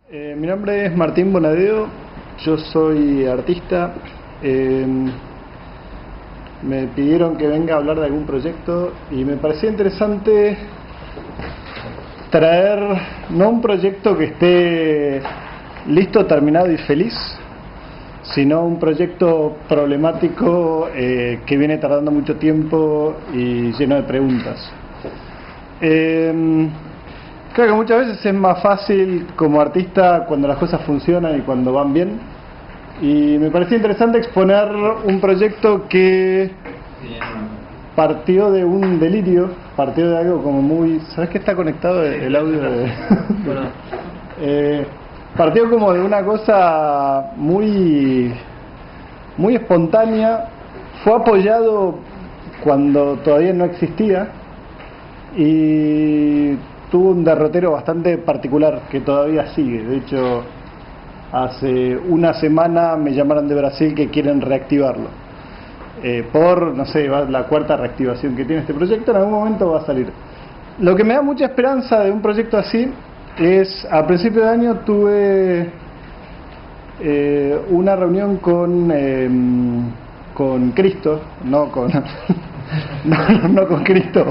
Mi nombre es Martín Bonadeo, yo soy artista. Me pidieron que venga a hablar de algún proyecto y me parecía interesante traer no un proyecto que esté listo, terminado y feliz, sino un proyecto problemático que viene tardando mucho tiempo y lleno de preguntas. Creo que muchas veces es más fácil como artista cuando las cosas funcionan y cuando van bien, y me parecía interesante exponer un proyecto que partió de un delirio, partió de algo como muy... ¿Sabes que está conectado el audio? Partió como de una cosa muy espontánea, fue apoyado cuando todavía no existía y tuvo un derrotero bastante particular que todavía sigue. De hecho, hace una semana me llamaron de Brasil que quieren reactivarlo. Por, no sé, la cuarta reactivación que tiene este proyecto, en algún momento va a salir. Lo que me da mucha esperanza de un proyecto así es, a principio de año tuve una reunión con Cristo, no con no con Cristo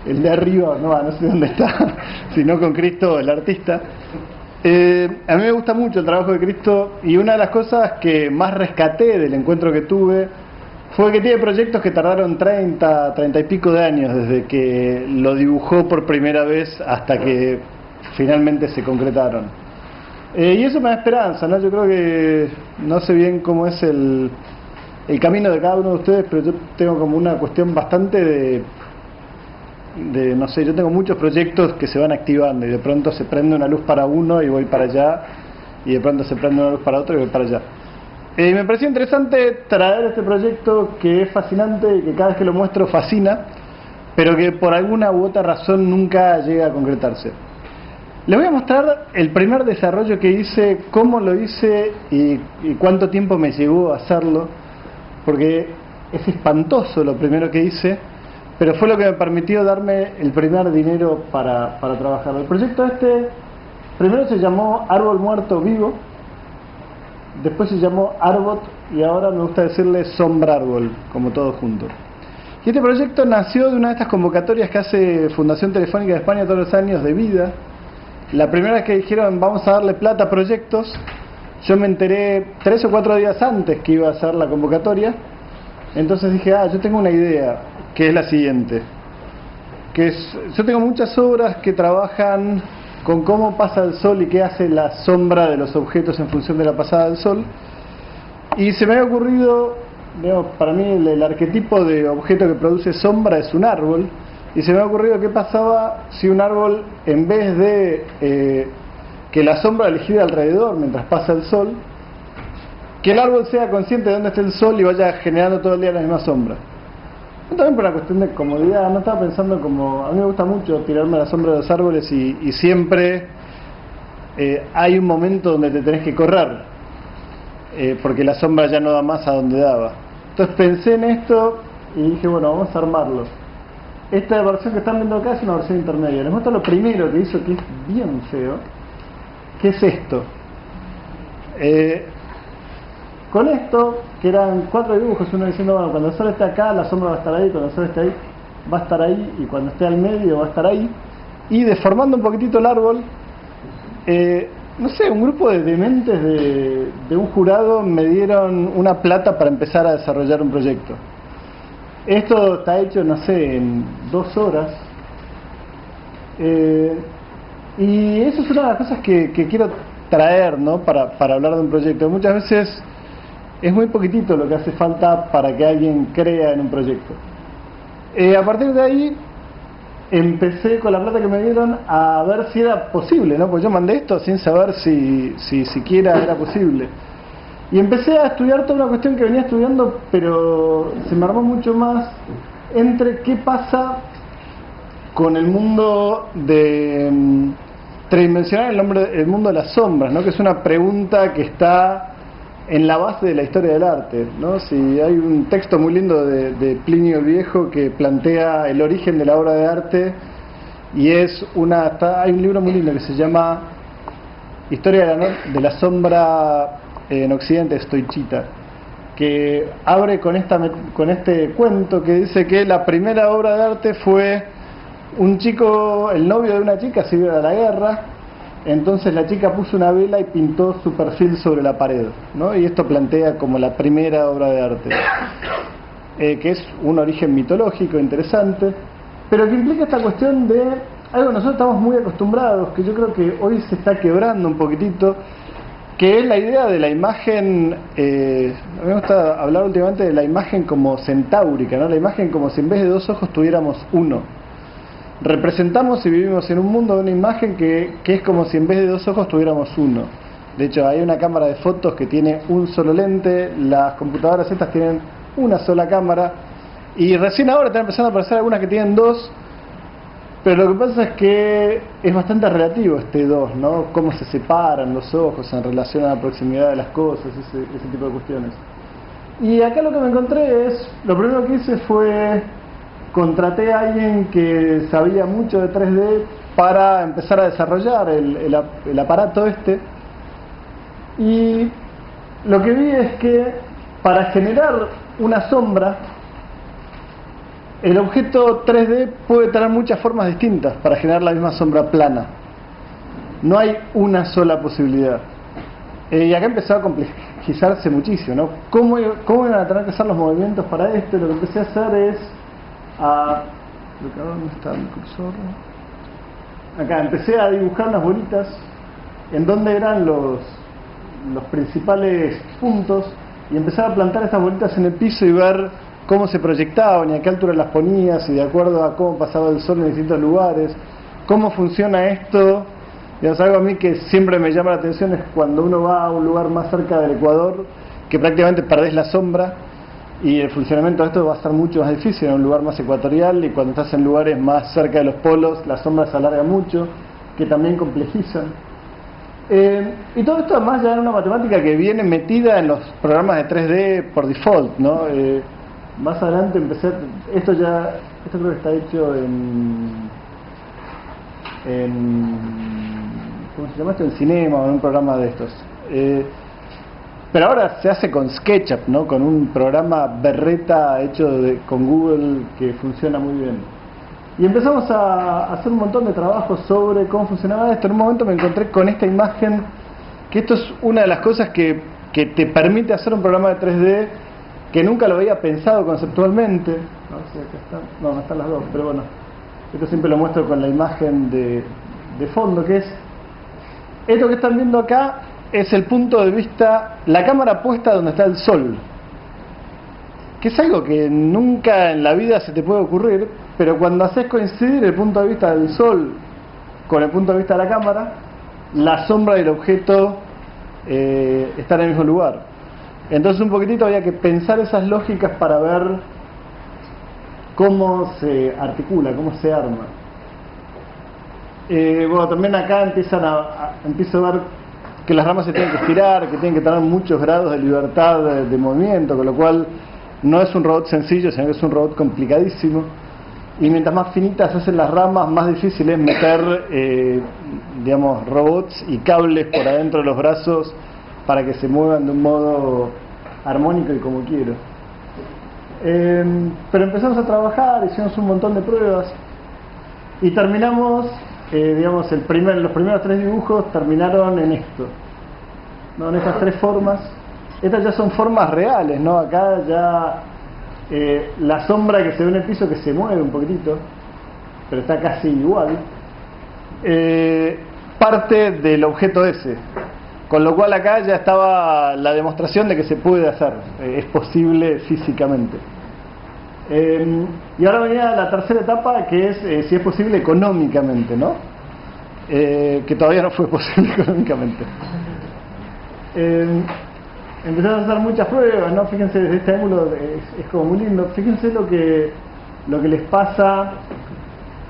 el de arriba, no sé dónde está, sino con Cristo, el artista. A mí me gusta mucho el trabajo de Cristo, y una de las cosas que más rescaté del encuentro que tuve fue que tiene proyectos que tardaron 30 y pico de años desde que lo dibujó por primera vez hasta que finalmente se concretaron. Y eso me da esperanza, ¿no? Yo creo que, no sé bien cómo es el camino de cada uno de ustedes, pero yo tengo como una cuestión bastante de no sé, yo tengo muchos proyectos que se van activando y de pronto se prende una luz para uno y voy para allá, y de pronto se prende una luz para otro y voy para allá. Me pareció interesante traer este proyecto que es fascinante y que cada vez que lo muestro fascina, pero que por alguna u otra razón nunca llega a concretarse. Les voy a mostrar el primer desarrollo que hice, cómo lo hice y cuánto tiempo me llevó a hacerlo, porque es espantoso lo primero que hice, pero fue lo que me permitió darme el primer dinero para trabajar. El proyecto primero se llamó Árbol Muerto Vivo, después se llamó Arbot, y ahora me gusta decirle Sombra Árbol, como todo junto. Y este proyecto nació de una de estas convocatorias que hace Fundación Telefónica de España todos los años de vida. La primera vez que dijeron vamos a darle plata a proyectos, yo me enteré 3 o 4 días antes que iba a hacer la convocatoria. Entonces dije, yo tengo una idea, que es la siguiente, yo tengo muchas obras que trabajan con cómo pasa el sol y qué hace la sombra de los objetos en función de la pasada del sol, y se me había ocurrido, digamos, para mí el arquetipo de objeto que produce sombra es un árbol, y se me ha ocurrido qué pasaba si un árbol, en vez de que la sombra le gire alrededor mientras pasa el sol, que el árbol sea consciente de dónde está el sol y vaya generando todo el día la misma sombra. También por una cuestión de comodidad, no estaba pensando como... A mí me gusta mucho tirarme a la sombra de los árboles y siempre hay un momento donde te tenés que correr, porque la sombra ya no da más a donde daba. Entonces pensé en esto y dije, bueno, vamos a armarlo. Esta versión que están viendo acá es una versión intermedia. Les muestro lo primero que hizo, que es bien feo, que es esto. Con esto, que eran 4 dibujos, uno diciendo, bueno, cuando el sol esté acá, la sombra va a estar ahí, cuando el sol esté ahí, va a estar ahí, y cuando esté al medio, va a estar ahí. Y deformando un poquitito el árbol, no sé, un grupo de dementes de un jurado me dieron una plata para empezar a desarrollar un proyecto. Esto está hecho, no sé, en 2 horas. Y eso es una de las cosas que quiero traer, ¿no? Para hablar de un proyecto. Muchas veces es muy poquitito lo que hace falta para que alguien crea en un proyecto. A partir de ahí empecé con la plata que me dieron a ver si era posible, ¿no? Pues yo mandé esto sin saber si siquiera era posible. Y empecé a estudiar toda una cuestión que venía estudiando, pero se me armó mucho más entre qué pasa con el mundo tridimensional, el mundo de las sombras, ¿no? Que es una pregunta que está en la base de la historia del arte, ¿no? Si hay un texto muy lindo de Plinio el Viejo que plantea el origen de la obra de arte, y es hay un libro muy lindo que se llama Historia de la sombra en Occidente, Stoichita, que abre con este cuento que dice que la primera obra de arte fue un chico, el novio de una chica se iba a la guerra, entonces la chica puso una vela y pintó su perfil sobre la pared, ¿no? Y esto plantea como la primera obra de arte, que es un origen mitológico interesante, pero que implica esta cuestión de algo que nosotros estamos muy acostumbrados, que yo creo que hoy se está quebrando un poquitito, que es la idea de la imagen. A mí me gusta hablar últimamente de la imagen como centáurica, ¿no? La imagen como si en vez de dos ojos tuviéramos uno. Representamos y vivimos en un mundo de una imagen que es como si en vez de dos ojos tuviéramos uno. De hecho, hay una cámara de fotos que tiene un solo lente, las computadoras estas tienen una sola cámara, y recién ahora están empezando a aparecer algunas que tienen dos, pero lo que pasa es que es bastante relativo este dos, ¿no? Cómo se separan los ojos en relación a la proximidad de las cosas, ese tipo de cuestiones. Y acá lo que me encontré es, lo primero que hice fue contraté a alguien que sabía mucho de 3D para empezar a desarrollar el aparato este, y lo que vi es que para generar una sombra el objeto 3D puede tener muchas formas distintas para generar la misma sombra plana. No hay una sola posibilidad. Y acá empezó a complejizarse muchísimo, ¿no? ¿Cómo iban a tener que hacer los movimientos para esto? Lo que empecé a hacer es ¿dónde está mi cursor? Acá empecé a dibujar unas bolitas en donde eran los principales puntos, y empecé a plantar esas bolitas en el piso y ver cómo se proyectaban y a qué altura las ponías y de acuerdo a cómo pasaba el sol en distintos lugares, cómo funciona esto. Digamos, algo a mí que siempre me llama la atención es cuando uno va a un lugar más cerca del Ecuador, que prácticamente perdés la sombra, y el funcionamiento de esto va a ser mucho más difícil en un lugar más ecuatorial, y cuando estás en lugares más cerca de los polos la sombra se alarga mucho, que también complejizan. Y todo esto además ya era una matemática que viene metida en los programas de 3D por default, ¿no? Más adelante empecé, esto creo que está hecho en ¿cómo se llama esto? En Cinema o en un programa de estos. Pero ahora se hace con SketchUp, ¿no? Con un programa berreta hecho con Google que funciona muy bien. Y empezamos a hacer un montón de trabajos sobre cómo funcionaba esto. En un momento me encontré con esta imagen, que esto es una de las cosas que te permite hacer un programa de 3D que nunca lo había pensado conceptualmente. No sé, acá está. No están las dos, pero bueno. Esto siempre lo muestro con la imagen de fondo, que es esto que están viendo acá. Es el punto de vista, la cámara puesta donde está el sol, que es algo que nunca en la vida se te puede ocurrir, pero cuando haces coincidir el punto de vista del sol con el punto de vista de la cámara, la sombra del objeto está en el mismo lugar. Entonces un poquitito había que pensar esas lógicas para ver cómo se articula, cómo se arma. Bueno, también acá empiezo a ver que las ramas se tienen que estirar, que tienen que tener muchos grados de libertad de movimiento, con lo cual no es un robot sencillo, sino que es un robot complicadísimo. Y mientras más finitas se hacen las ramas, más difícil es meter robots y cables por adentro de los brazos para que se muevan de un modo armónico y como quiero. Pero empezamos a trabajar, hicimos un montón de pruebas y terminamos, los primeros 3 dibujos terminaron en esto, ¿no? En estas 3 formas. Estas ya son formas reales, ¿no? Acá ya la sombra que se ve en el piso, que se mueve un poquitito, pero está casi igual, parte del objeto ese. Con lo cual acá ya estaba la demostración de que se puede hacer, es posible físicamente. Y ahora venía la tercera etapa, que es si es posible económicamente, ¿no? Que todavía no fue posible económicamente. Empezamos a hacer muchas pruebas, ¿no? Fíjense, desde este ángulo es como muy lindo. Fíjense lo que les pasa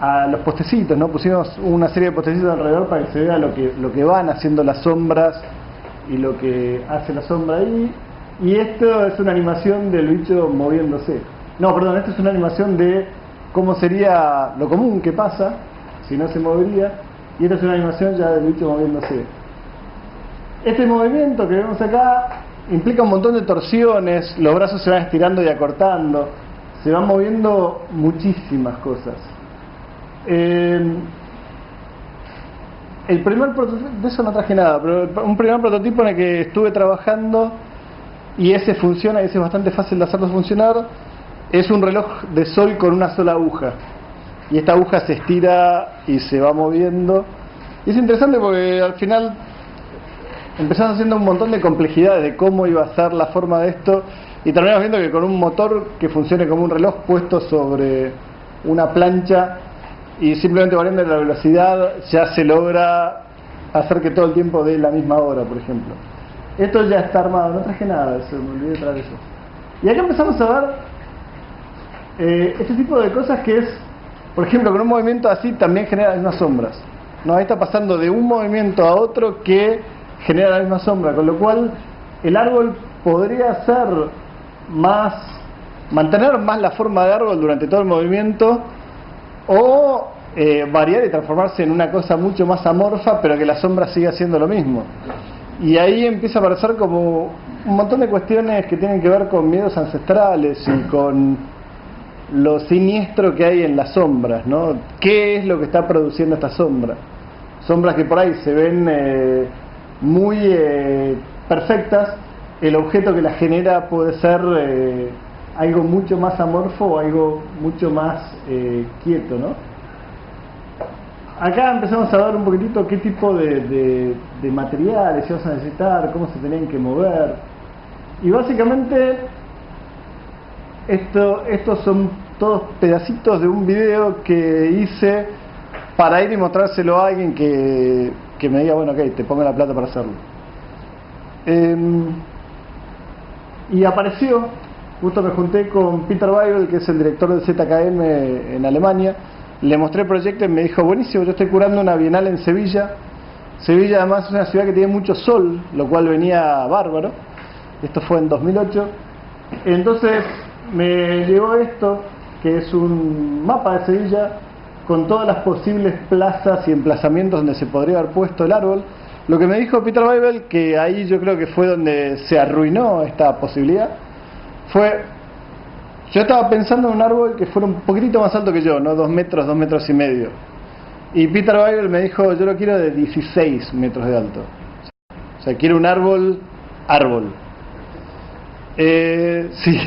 a los postecitos, ¿no? Pusimos una serie de postecitos alrededor para que se vea lo que van haciendo las sombras y lo que hace la sombra ahí. Y esto es una animación del bicho moviéndose. No, perdón, esto es una animación de cómo sería lo común que pasa si no se movería. Y esta es una animación ya del bicho moviéndose. Este movimiento que vemos acá implica un montón de torsiones, los brazos se van estirando y acortando, se van moviendo muchísimas cosas. El primer prototipo, de eso no traje nada, pero un primer prototipo en el que estuve trabajando, y ese funciona, y ese es bastante fácil de hacerlo funcionar, es un reloj de sol con una sola aguja. Y esta aguja se estira y se va moviendo. Y es interesante porque al final empezamos haciendo un montón de complejidades de cómo iba a ser la forma de esto, y terminamos viendo que con un motor que funcione como un reloj puesto sobre una plancha y simplemente variando la velocidad ya se logra hacer que todo el tiempo dé la misma hora, por ejemplo. Esto ya está armado, no traje nada de eso, me olvidé de traer eso. Y acá empezamos a ver este tipo de cosas que es, por ejemplo, con un movimiento así también genera las mismas sombras. No, ahí está pasando de un movimiento a otro que genera la misma sombra, con lo cual el árbol podría ser más, mantener más la forma de árbol durante todo el movimiento, o variar y transformarse en una cosa mucho más amorfa, pero que la sombra siga siendo lo mismo. Y ahí empieza a aparecer como un montón de cuestiones que tienen que ver con miedos ancestrales y con lo siniestro que hay en las sombras, ¿no? ¿Qué es lo que está produciendo esta sombra? Sombras que por ahí se ven muy perfectas, el objeto que las genera puede ser algo mucho más amorfo o algo mucho más quieto, ¿no? Acá empezamos a ver un poquitito qué tipo de materiales íbamos a necesitar, cómo se tenían que mover. Y básicamente estos son todos pedacitos de un video que hice para ir y mostrárselo a alguien que me diga, bueno, ok, te pongo la plata para hacerlo. Y apareció, justo me junté con Peter Weibel, que es el director del ZKM en Alemania. Le mostré el proyecto y me dijo, buenísimo, yo estoy curando una bienal en Sevilla. Sevilla además es una ciudad que tiene mucho sol, lo cual venía bárbaro. Esto fue en 2008. Entonces me llegó esto, que es un mapa de Sevilla con todas las posibles plazas y emplazamientos donde se podría haber puesto el árbol. Lo que me dijo Peter Weibel, que ahí yo creo que fue donde se arruinó esta posibilidad, fue: yo estaba pensando en un árbol que fuera un poquitito más alto que yo, ¿no? 2 metros, 2 metros y medio. Y Peter Weibel me dijo, yo lo quiero de 16 metros de alto. O sea, quiero un árbol. Sí.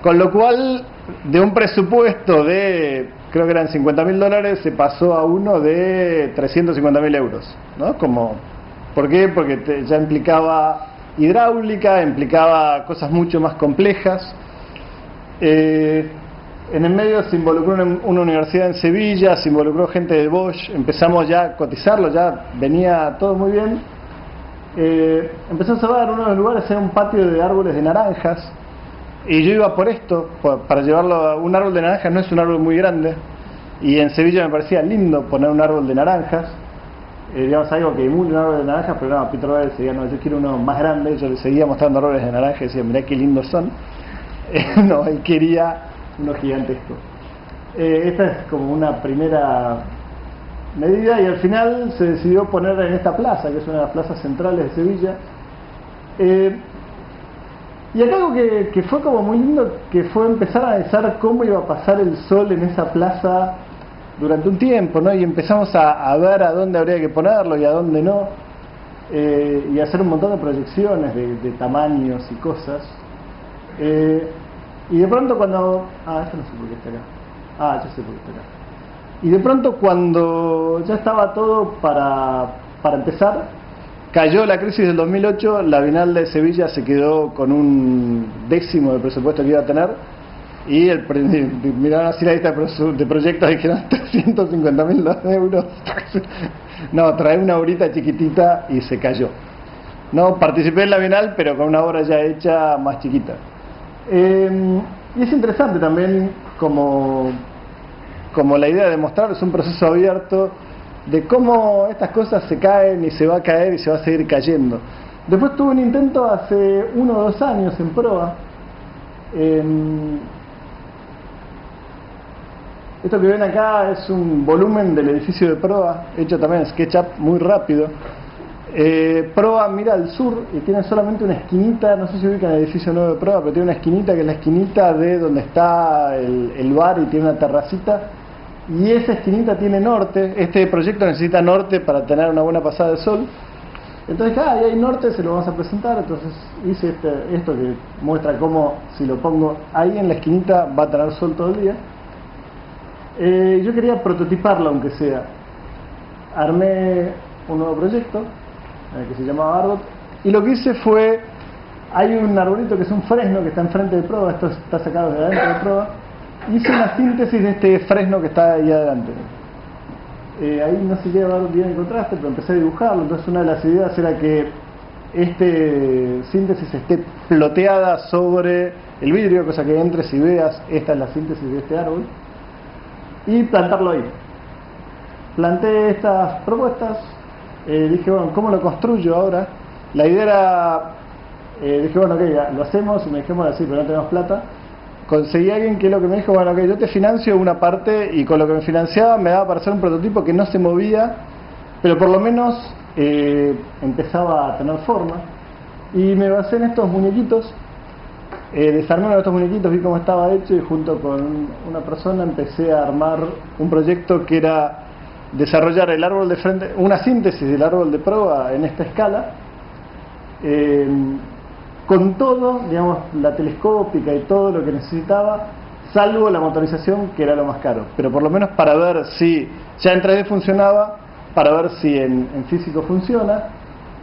Con lo cual, de un presupuesto de, creo que eran $50.000, se pasó a uno de 350.000 euros, ¿no? Como, ¿por qué? Porque ya implicaba hidráulica, implicaba cosas mucho más complejas. En el medio se involucró una universidad en Sevilla, se involucró gente de Bosch, empezamos ya a cotizarlo, ya venía todo muy bien. Empezamos a ver, uno de los lugares era un patio de árboles de naranjas, y yo iba por esto, para llevarlo a un árbol de naranjas. No es un árbol muy grande, y en Sevilla me parecía lindo poner un árbol de naranjas, digamos algo que muy un árbol de naranjas, pero no, Peter Weibel decía, no, yo quiero uno más grande. Yo le seguía mostrando árboles de naranjas y decía, mirá qué lindos son. No, él quería uno gigantesco. Esta es como una primera medida, y al final se decidió poner en esta plaza, que es una de las plazas centrales de Sevilla. Y acá algo que fue como muy lindo, que fue empezar a analizar cómo iba a pasar el sol en esa plaza durante un tiempo, ¿no? Y empezamos a ver a dónde habría que ponerlo y a dónde no, y hacer un montón de proyecciones de tamaños y cosas. Y de pronto cuando... esto no sé por qué está acá. Ya sé por qué está acá. Y de pronto cuando ya estaba todo para empezar, cayó la crisis del 2008, la Bienal de Sevilla se quedó con un décimo del presupuesto que iba a tener, y miraron así la lista de proyectos y dijeron 350.000 euros. No, trae una horita chiquitita, y se cayó. No, participé en la Bienal, pero con una obra ya hecha más chiquita. Y es interesante también como la idea de mostrar, es un proceso abierto de cómo estas cosas se caen y se va a caer y se va a seguir cayendo. Después tuve un intento hace 1 o 2 años en Proa. Esto que ven acá es un volumen del edificio de Proa, hecho también en SketchUp muy rápido. Proa mira al sur y tiene solamente una esquinita, no sé si ubican el edificio nuevo de Proa, pero tiene una esquinita que es la esquinita de donde está el bar y tiene una terracita, y esa esquinita tiene norte. Este proyecto necesita norte para tener una buena pasada de sol. Entonces, ahí hay norte, se lo vamos a presentar. Entonces hice esto que muestra cómo, si lo pongo ahí en la esquinita, va a tener sol todo el día. Yo quería prototiparlo, aunque sea. Armé un nuevo proyecto que se llamaba Arbot, y lo que hice fue, hay un arbolito que es un fresno que está enfrente de Proa, esto está sacado de adentro de Proa. Hice una síntesis de este fresno que está ahí adelante. Ahí no sé si ver bien el contraste, pero empecé a dibujarlo. Entonces una de las ideas era que este síntesis esté ploteada sobre el vidrio, cosa que entres y veas, esta es la síntesis de este árbol, y plantarlo ahí. Planté estas propuestas, dije, bueno, ¿cómo lo construyo ahora? La idea era, dije, bueno, ok, lo hacemos, y me dijeron, bueno, sí, pero no tenemos plata. Conseguí a alguien que lo que me dijo, bueno, ok, yo te financio una parte, y con lo que me financiaba me daba para hacer un prototipo que no se movía, pero por lo menos empezaba a tener forma. Y me basé en estos muñequitos, desarmé uno de estos muñequitos, vi cómo estaba hecho, y junto con una persona empecé a armar un proyecto que era desarrollar el árbol de frente, una síntesis del árbol de Proa en esta escala, con todo, digamos, la telescópica y todo lo que necesitaba, salvo la motorización, que era lo más caro. Pero por lo menos para ver si ya en 3D funcionaba, para ver si en físico funciona.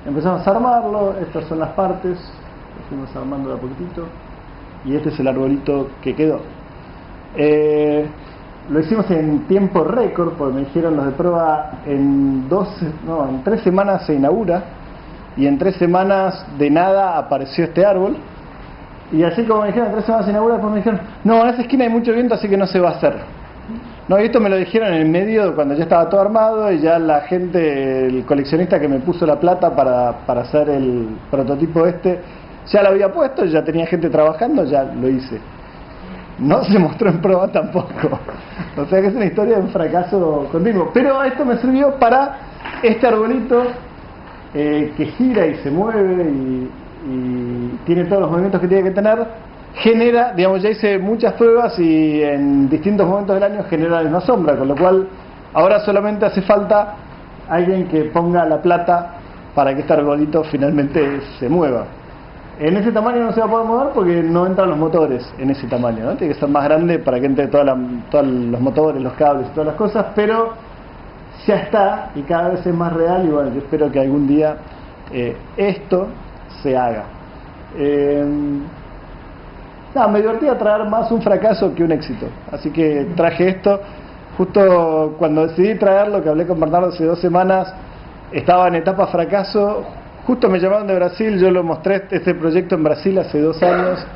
Empezamos a armarlo, estas son las partes, lo fuimos armando de a poquitito, y este es el arbolito que quedó. Lo hicimos en tiempo récord, porque me dijeron los de Proa, en 3 semanas se inaugura, y en 3 semanas de nada apareció este árbol. Y así como me dijeron, en 3 semanas se inaugura, después me dijeron, no, en esa esquina hay mucho viento, así que no se va a hacer. No, y esto me lo dijeron en el medio, cuando ya estaba todo armado, y ya la gente, el coleccionista que me puso la plata para hacer el prototipo ya lo había puesto, ya tenía gente trabajando, ya lo hice. No se mostró en Proa tampoco. O sea que es una historia de un fracaso continuo. Pero esto me sirvió para este arbolito que gira y se mueve y tiene todos los movimientos que tiene que tener. Genera, digamos, ya hice muchas pruebas y en distintos momentos del año genera la misma sombra, con lo cual ahora solamente hace falta alguien que ponga la plata para que este arbolito finalmente se mueva. En ese tamaño no se va a poder mover porque no entran los motores en ese tamaño, ¿no? Tiene que ser más grande para que entre todos los motores, los cables y todas las cosas, pero ya está y cada vez es más real, y bueno, yo espero que algún día esto se haga. Me divertí a traer más un fracaso que un éxito, así que traje esto. Justo cuando decidí traerlo, que hablé con Bernardo hace 2 semanas, estaba en etapa fracaso. Justo me llamaron de Brasil, yo lo mostré este proyecto en Brasil hace 2 años,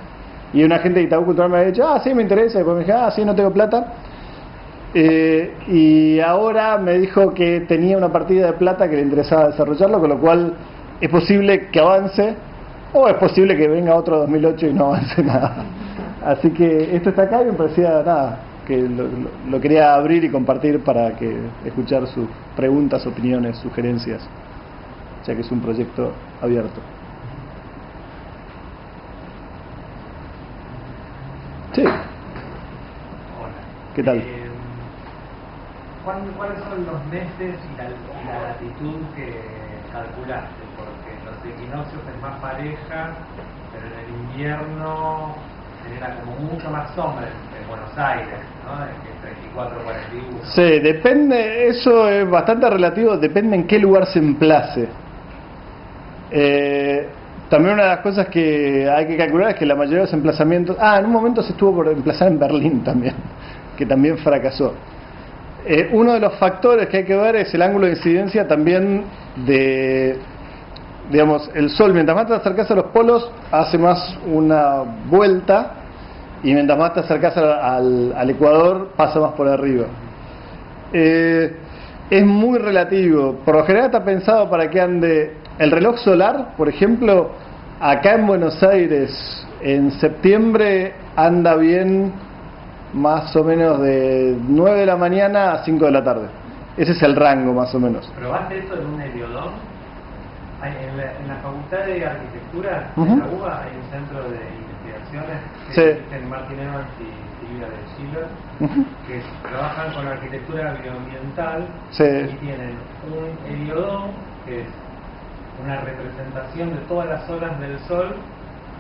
y una gente de Itaú Cultural me había dicho, sí, me interesa, y después me dije, sí, no tengo plata. Y ahora me dijo que tenía una partida de plata que le interesaba desarrollarlo, con lo cual es posible que avance, o es posible que venga otro 2008 y no avance nada. Así que esto está acá y me parecía nada, que lo quería abrir y compartir para que escuchar sus preguntas, opiniones, sugerencias, ya que es un proyecto abierto. Sí. Hola. ¿Qué tal? ¿Cuáles son los meses y la latitud que calculaste? Porque los equinoccios es más pareja, pero en el invierno genera como mucho más sombra en Buenos Aires, ¿no? En 34, 41. Sí, depende, eso es bastante relativo, depende en qué lugar se emplace. También una de las cosas que hay que calcular es que la mayoría de los emplazamientos... en un momento se estuvo por emplazar en Berlín también, que también fracasó. Uno de los factores que hay que ver es el ángulo de incidencia también de, digamos, el Sol. Mientras más te acercas a los polos, hace más una vuelta, y mientras más te acercas al ecuador, pasa más por arriba. Es muy relativo. Por lo general está pensado para que ande... El reloj solar, por ejemplo, acá en Buenos Aires, en septiembre anda bien más o menos de 9 de la mañana a 5 de la tarde. Ese es el rango más o menos. ¿Probaste eso en un heliodón? En la Facultad de Arquitectura de Ujú. la UBA hay un centro de investigaciones que Sí. dirigen Martin Evans y Silvia de Schiller, Ujú. que trabajan con la arquitectura bioambiental Sí. y tienen un heliodón, que es una representación de todas las olas del sol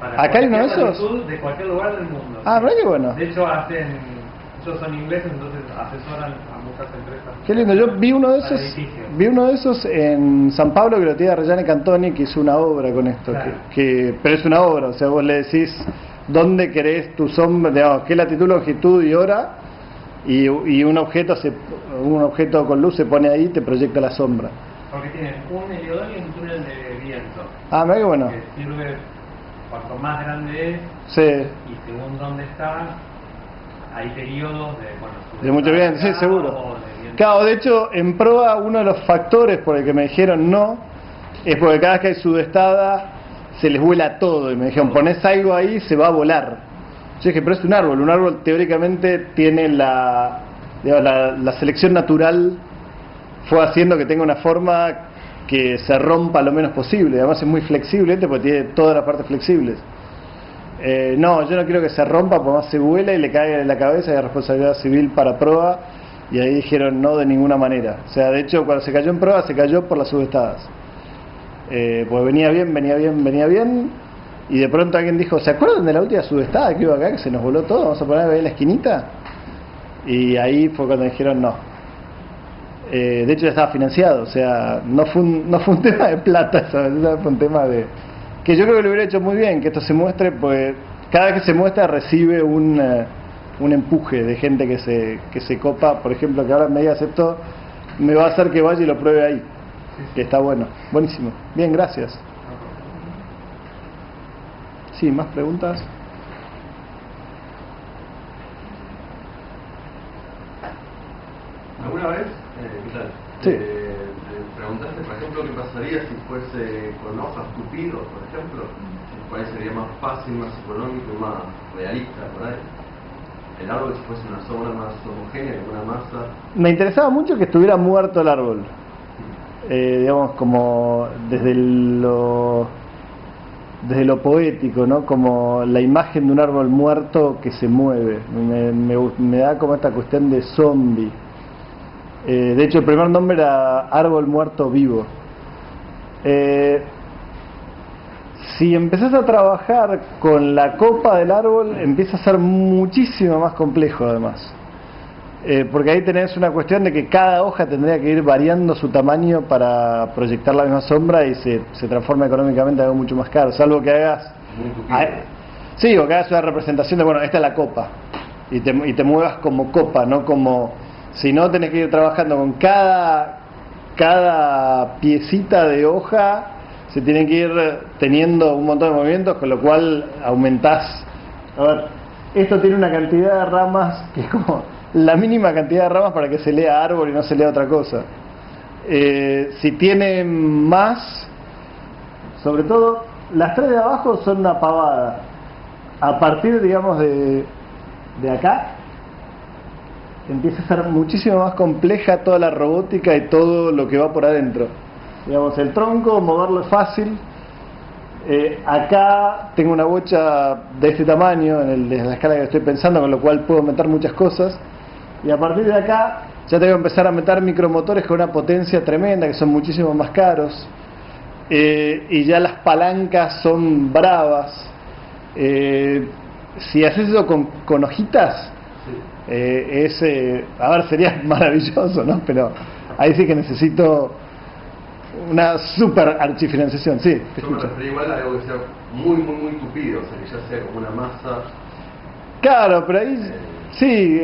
para ¿Acá hay uno de cualquier esos? latitud de cualquier lugar del mundo. Ah, ¿verdad que bueno? De hecho, ellos son ingleses, entonces asesoran a muchas empresas. Qué lindo, yo vi uno de para esos, edificios. vi uno de esos en San Pablo que lo tiene Reggiani Cantoni, que hizo una obra con esto, Claro. pero es una obra, o sea, vos le decís dónde querés tu sombra, digamos, qué latitud, longitud y hora, y un objeto con luz se pone ahí y te proyecta la sombra. Porque tienen un heliodón y un túnel de viento, Ah, mira qué bueno. que sirve cuanto más grande es Sí, y según dónde está, hay periodos de de mucho viento, sí, acá seguro. o de viento. Claro, de hecho, en proa uno de los factores por el que me dijeron no, es porque cada vez que hay sudestada se les vuela todo, y me dijeron, ponés algo ahí, se va a volar. Yo dije, pero es un árbol teóricamente tiene digamos, la selección natural fue haciendo que tenga una forma que se rompa lo menos posible, además es muy flexible porque tiene todas las partes flexibles. No, yo no quiero que se rompa, porque más se vuela y le cae en la cabeza y hay responsabilidad civil para proa, y ahí dijeron no de ninguna manera. O sea, de hecho cuando se cayó en proa se cayó por las subestadas. Pues venía bien, y de pronto alguien dijo, ¿se acuerdan de la última subestada que iba acá, que se nos voló todo? Vamos a poner ahí en la esquinita. Y ahí fue cuando dijeron no. De hecho ya estaba financiado, o sea, no fue un tema de plata, ¿sabes? Fue un tema de... que yo creo que lo hubiera hecho muy bien, que esto se muestre, pues cada vez que se muestra recibe un empuje de gente que se copa, por ejemplo, que ahora me digas esto, me va a hacer que vaya y lo pruebe ahí, que está bueno, buenísimo. Bien, gracias. Sí, ¿más preguntas? ¿Alguna vez, qué tal? Sí. Te preguntaste, por ejemplo, qué pasaría si fuese con hojas tupidos, por ejemplo? ¿Cuál sería más fácil, más económico y más realista por ahí? El árbol, si fuese una sombra más homogénea, con una masa. Me interesaba mucho que estuviera muerto el árbol, digamos, como desde lo poético, ¿no? Como la imagen de un árbol muerto que se mueve. Me da como esta cuestión de zombie. De hecho, el primer nombre era Árbol Muerto Vivo. Si empezás a trabajar con la copa del árbol, empieza a ser muchísimo más complejo, además. Porque ahí tenés una cuestión de que cada hoja tendría que ir variando su tamaño para proyectar la misma sombra y se transforma económicamente en algo mucho más caro, salvo que hagas... Sí, o que hagas una representación de, bueno, esta es la copa, y te muevas como copa, no como... Si no, tenés que ir trabajando con cada piecita de hoja, se tienen que ir teniendo un montón de movimientos, con lo cual aumentás. A ver, esto tiene una cantidad de ramas que es como la mínima cantidad de ramas para que se lea árbol y no se lea otra cosa. Si tiene más, sobre todo, las tres de abajo son una pavada. A partir, digamos, de acá, empieza a ser muchísimo más compleja toda la robótica y todo lo que va por adentro. Digamos, el tronco, moverlo es fácil. Acá tengo una bocha de este tamaño, en la escala que estoy pensando, con lo cual puedo meter muchas cosas. Y a partir de acá ya tengo que empezar a meter micromotores con una potencia tremenda, que son muchísimo más caros. Y ya las palancas son bravas. Si haces eso con hojitas, a ver, sería maravilloso, ¿no? Pero ahí sí que necesito una super archifinanciación. Sí, te Yo me escucho. refería igual a algo que sea muy, muy, muy tupido, o sea, que ya sea como una masa. Claro, pero ahí sí,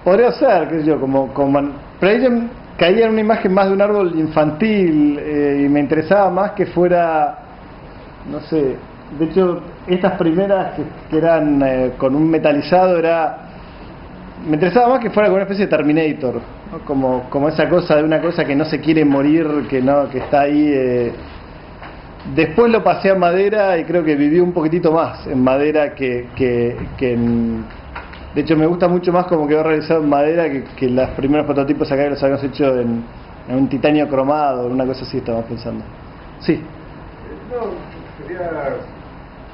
podría ser, qué sé yo, pero ahí yo caía en una imagen más de un árbol infantil, y me interesaba más que fuera, no sé, de hecho estas primeras que eran con un metalizado me interesaba más que fuera como una especie de Terminator, ¿no? Como esa cosa de una cosa que no se quiere morir, que está ahí. Después lo pasé a madera y creo que viví un poquitito más en madera que en... De hecho me gusta mucho más como quedó realizado en madera que los primeros prototipos acá que los habíamos hecho en un titanio cromado, una cosa así estamos pensando. Sí. No, quería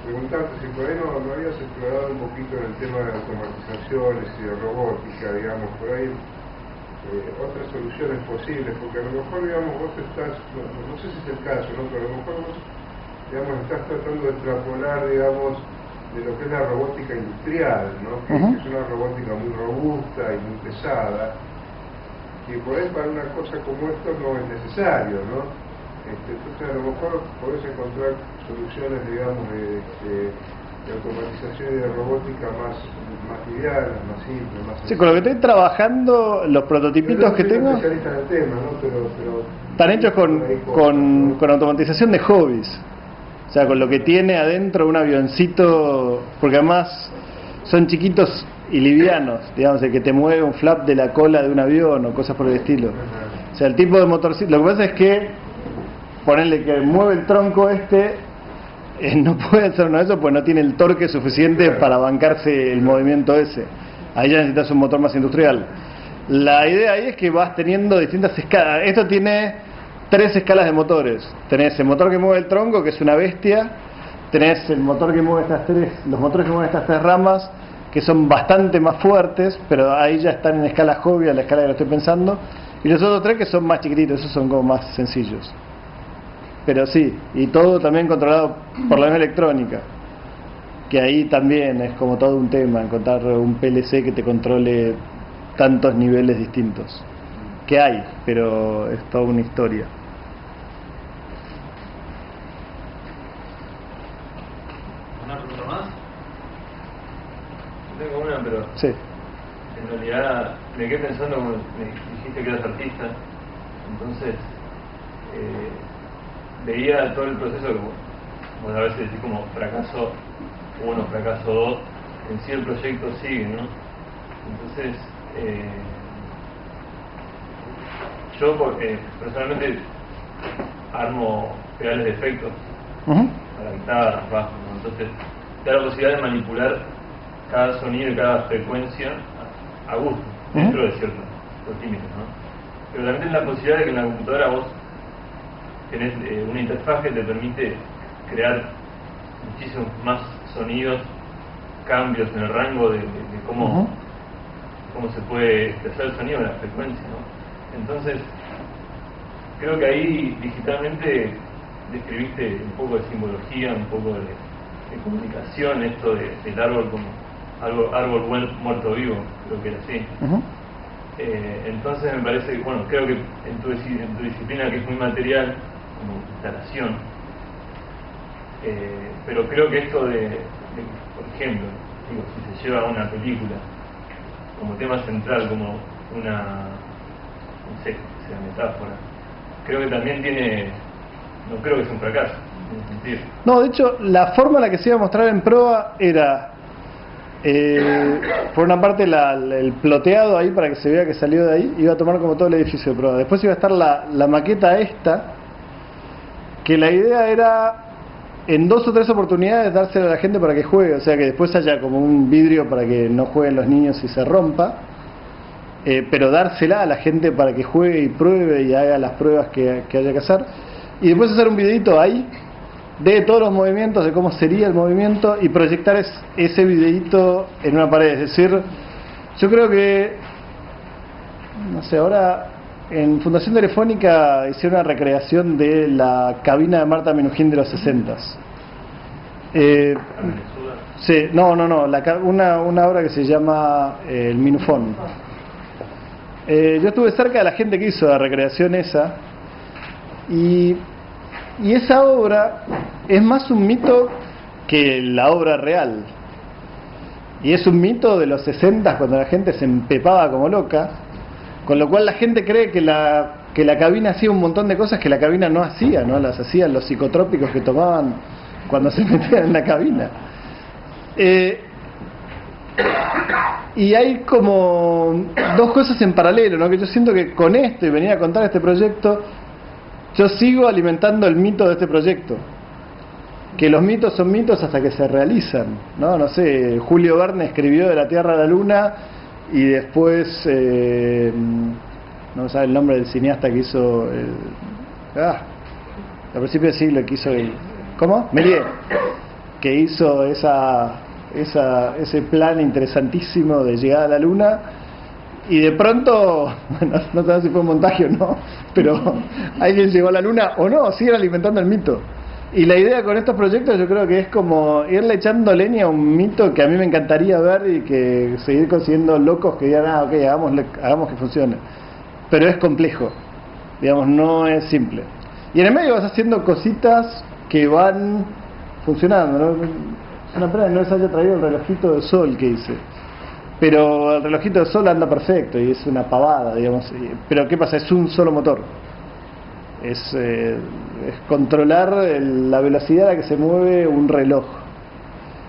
preguntarte si por ahí no habías explorado un poquito en el tema de automatizaciones y de robótica, digamos, por ahí otras soluciones posibles, porque a lo mejor, digamos, vos estás, no sé si es el caso, ¿no? Pero a lo mejor vos, digamos, estás tratando de extrapolar, digamos, de lo que es la robótica industrial, ¿no? Que es una robótica muy robusta y muy pesada, que por ahí para una cosa como esto no es necesario, ¿no? Entonces a lo mejor podés encontrar soluciones, digamos, de automatización y de robótica más livianas, más simples, más... Sí, con lo que estoy trabajando, los prototipitos que tengo... especialista en el tema, ¿no? Pero están hechos con automatización de hobbies. O sea, con lo que tiene adentro un avioncito, porque además son chiquitos y livianos, digamos, el que te mueve un flap de la cola de un avión o cosas por el estilo. O sea, el tipo de motorcito, lo que pasa es que ponerle que mueve el tronco no puede hacer uno de esos porque no tiene el torque suficiente para bancarse el movimiento ese. Ahí ya necesitas un motor más industrial. La idea ahí es que vas teniendo distintas escalas. Esto tiene 3 escalas de motores. Tenés el motor que mueve el tronco, que es una bestia. Tenés el motor que mueve los motores que mueven estas 3 ramas, que son bastante más fuertes, pero ahí ya están en escala hobby, a la escala que lo estoy pensando. Y los otros 3 que son más chiquititos, esos son como más sencillos. Pero sí, y todo también controlado por la misma electrónica, que ahí también es como todo un tema, encontrar un PLC que te controle tantos niveles distintos. Que hay, pero es toda una historia. ¿Una pregunta más? Tengo una, pero Sí. en realidad me quedé pensando, como me dijiste que eras artista, entonces veía todo el proceso como a veces decís como fracaso 1, fracaso 2, en sí el proyecto sigue, ¿no? Entonces yo personalmente armo pedales de efectos para guitarra, bajo, ¿no? Entonces te da la posibilidad de manipular cada sonido y cada frecuencia a gusto, dentro de ciertos límites, ¿no? Pero también tienes la posibilidad de que en la computadora vos tenés una interfaz que te permite crear muchísimos más sonidos, cambios en el rango de cómo se puede expresar el sonido en la frecuencia, ¿no? Entonces creo que ahí digitalmente describiste un poco de simbología, un poco de comunicación, esto del árbol como árbol muerto vivo, creo que era así. Entonces me parece que, bueno, creo que en tu disciplina, que es muy material, como instalación, pero creo que esto por ejemplo, digo, si se lleva a una película como tema central, como una, no sé, sea metáfora, creo que también no creo que sea un fracaso en ese sentido. No, de hecho, la forma en la que se iba a mostrar en prueba era por una parte el ploteado ahí para que se vea que salió de ahí, iba a tomar como todo el edificio de prueba. Después iba a estar la maqueta esta, que la idea era en 2 o 3 oportunidades dársela a la gente para que juegue, o sea que después haya como un vidrio para que no jueguen los niños y se rompa, pero dársela a la gente para que juegue y pruebe y haga las pruebas que haya que hacer, y después hacer un videito ahí de todos los movimientos, de cómo sería el movimiento, y proyectar ese videito en una pared. Es decir, yo creo que, no sé, ahora en Fundación Telefónica hicieron una recreación de la cabina de Marta Minujín de los 60s. Sí, no, una obra que se llama El Minufón. Yo estuve cerca de la gente que hizo la recreación esa, y esa obra es más un mito que la obra real. Y es un mito de los 60 cuando la gente se empepaba como loca, con lo cual la gente cree que la cabina hacía un montón de cosas que la cabina no hacía, ¿no? Las hacían los psicotrópicos que tomaban cuando se metían en la cabina. Y hay como 2 cosas en paralelo, ¿no? Que yo siento que con esto y venir a contar este proyecto, yo sigo alimentando el mito de este proyecto, que los mitos son mitos hasta que se realizan, ¿no? No sé, Julio Verne escribió De la Tierra a la Luna y después no me sabe el nombre del cineasta que hizo a principios del siglo, que hizo el... ¿Cómo? Méliès, que hizo ese plan interesantísimo de llegar a la Luna, y de pronto, bueno, no sabemos si fue un montaje o no, pero alguien llegó a la Luna o no, siguen alimentando el mito. Y la idea con estos proyectos yo creo que es como irle echando leña a un mito que a mí me encantaría ver y que seguir consiguiendo locos que digan, ok, hagamos que funcione. Pero es complejo, digamos, no es simple. Y en el medio vas haciendo cositas que van funcionando, ¿no? Es una pena que no les haya traído el relojito de sol que hice. Pero el relojito de sol anda perfecto y es una pavada, digamos. Pero ¿qué pasa? Es un solo motor. Es controlar la velocidad a la que se mueve un reloj.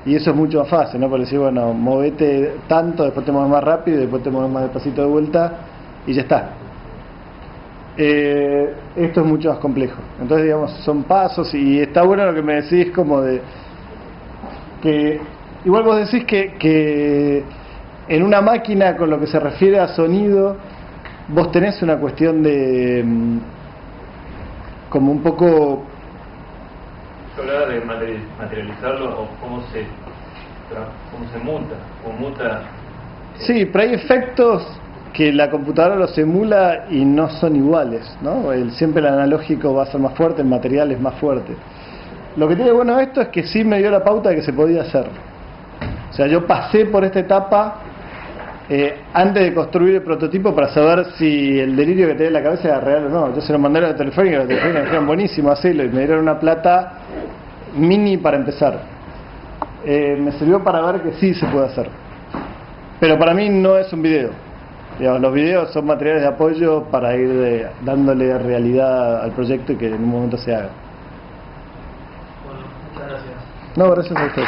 Y eso es mucho más fácil, ¿no? Por decir, bueno, movete tanto, después te mueves más rápido, después te mueves más despacito de vuelta y ya está. Esto es mucho más complejo. Entonces, digamos, son pasos y está bueno lo que me decís como de... que igual vos decís que en una máquina, con lo que se refiere a sonido, vos tenés una cuestión de... como un poco... Hablaba de materializarlo o cómo se muta o muta. Sí, pero hay efectos que la computadora los emula y no son iguales, ¿no? Siempre el analógico va a ser más fuerte, el material es más fuerte. Lo que tiene bueno esto es que sí me dio la pauta de que se podía hacer. O sea, yo pasé por esta etapa antes de construir el prototipo para saber si el delirio que tenía en la cabeza era real o no. Yo se lo mandé a la Telefónica y los Telefónica me dijeron buenísimo, hacelo, y me dieron una plata mini para empezar. Me sirvió para ver que sí se puede hacer. Pero para mí no es un video. Digamos, los videos son materiales de apoyo para ir dándole realidad al proyecto y que en un momento se haga. Bueno, muchas gracias. No, gracias a ustedes.